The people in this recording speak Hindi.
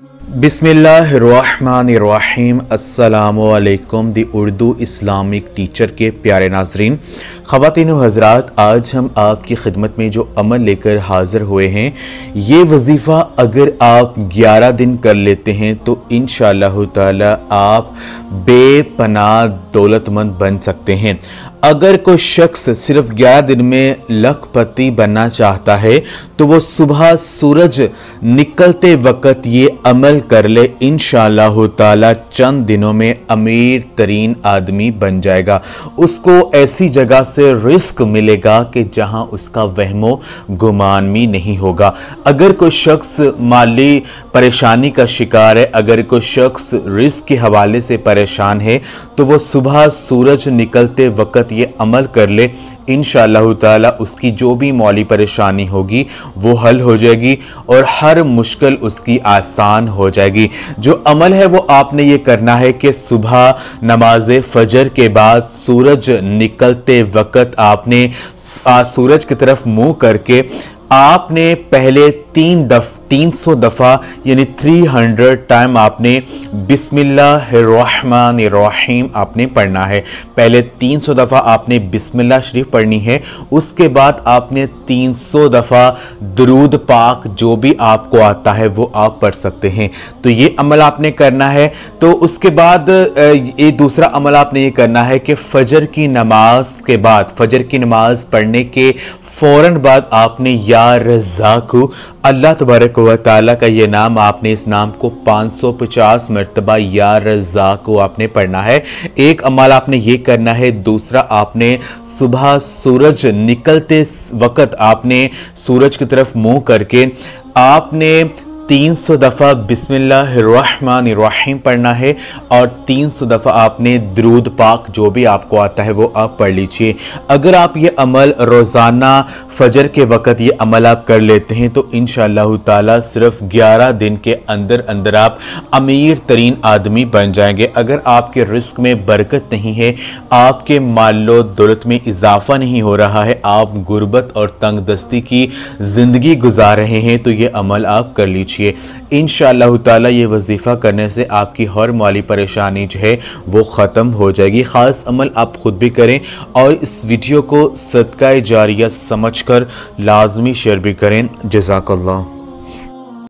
बिस्मिल्लाहिर्रहमानिर्रहीम। अस्सलामुअलैकुम दी उर्दू इस्लामिक टीचर के प्यारे नाजरीन, ख़वातीन व हज़रात, आज हम आपकी खिदमत में जो अमल लेकर हाज़िर हुए हैं, ये वजीफ़ा अगर आप 11 दिन कर लेते हैं तो इंशाअल्लाह ताला आप बेपनाह दौलतमंद बन सकते हैं। अगर कोई शख्स सिर्फ 11 दिन में लखपति बनना चाहता है तो वो सुबह सूरज निकलते वक्त ये अमल कर ले, इंशाअल्लाह ताला चंद दिनों में अमीर तरीन आदमी बन जाएगा। उसको ऐसी जगह से रिस्क मिलेगा कि जहां उसका वहमो गुमान भी नहीं होगा। अगर कोई शख्स माली परेशानी का शिकार है, अगर कोई शख्स रिस्क के हवाले से परेशान है, तो वो सुबह सूरज निकलते वक्त ये अमल कर ले, इंशाअल्लाह ताला उसकी जो भी मौली परेशानी होगी वो हल हो जाएगी और हर मुश्किल उसकी आसान हो जाएगी। जो अमल है वो आपने ये करना है कि सुबह नमाज फजर के बाद सूरज निकलते वक्त आपने सूरज की तरफ मुंह करके आपने पहले 300 दफ़ा यानी 300 टाइम आपने बिस्मिल्लाहिर्रहमानिर्रहीम आपने पढ़ना है। पहले 300 दफ़ा आपने बिस्मिल्लाह शरीफ पढ़नी है, उसके बाद आपने 300 दफ़ा दुरूद पाक जो भी आपको आता है वो आप पढ़ सकते हैं। तो ये अमल आपने करना है। तो उसके बाद ये दूसरा अमल आपने ये करना है कि फजर की नमाज के बाद, फजर की नमाज पढ़ने के फ़ौरन बाद आपने या रज़्ज़ाक़ु, अल्लाह तबारक व तआला का ये नाम, आपने इस नाम को 550 मरतबा या रज़्ज़ाक़ु आपने पढ़ना है। एक अमल आपने ये करना है। दूसरा, आपने सुबह सूरज निकलते वक्त आपने सूरज की तरफ मुंह करके आपने 300 दफ़ा बिस्मिल्लाहिर्रहमानिर्रहीम पढ़ना है और 300 दफ़ा आपने दुरूद पाक जो भी आपको आता है वो आप पढ़ लीजिए। अगर आप ये अमल रोज़ाना फजर के वक़्त ये अमल आप कर लेते हैं तो इंशाअल्लाह ताला सिर्फ 11 दिन के अंदर अंदर आप अमीर तरीन आदमी बन जाएंगे। अगर आपके रिस्क में बरकत नहीं है, आपके मालो दौलत में इजाफा नहीं हो रहा है, आप गुर्बत और तंगदस्ती की ज़िंदगी गुजार रहे हैं, तो ये अमल आप कर लीजिए। इंशाअल्लाह ताला ये वजीफ़ा करने से आपकी हर माली परेशानी जो है वो ख़त्म हो जाएगी। ख़ास अमल आप खुद भी करें और इस वीडियो को सदका जारिया समझकर लाजमी शेयर भी करें। जज़ाकल्लाह।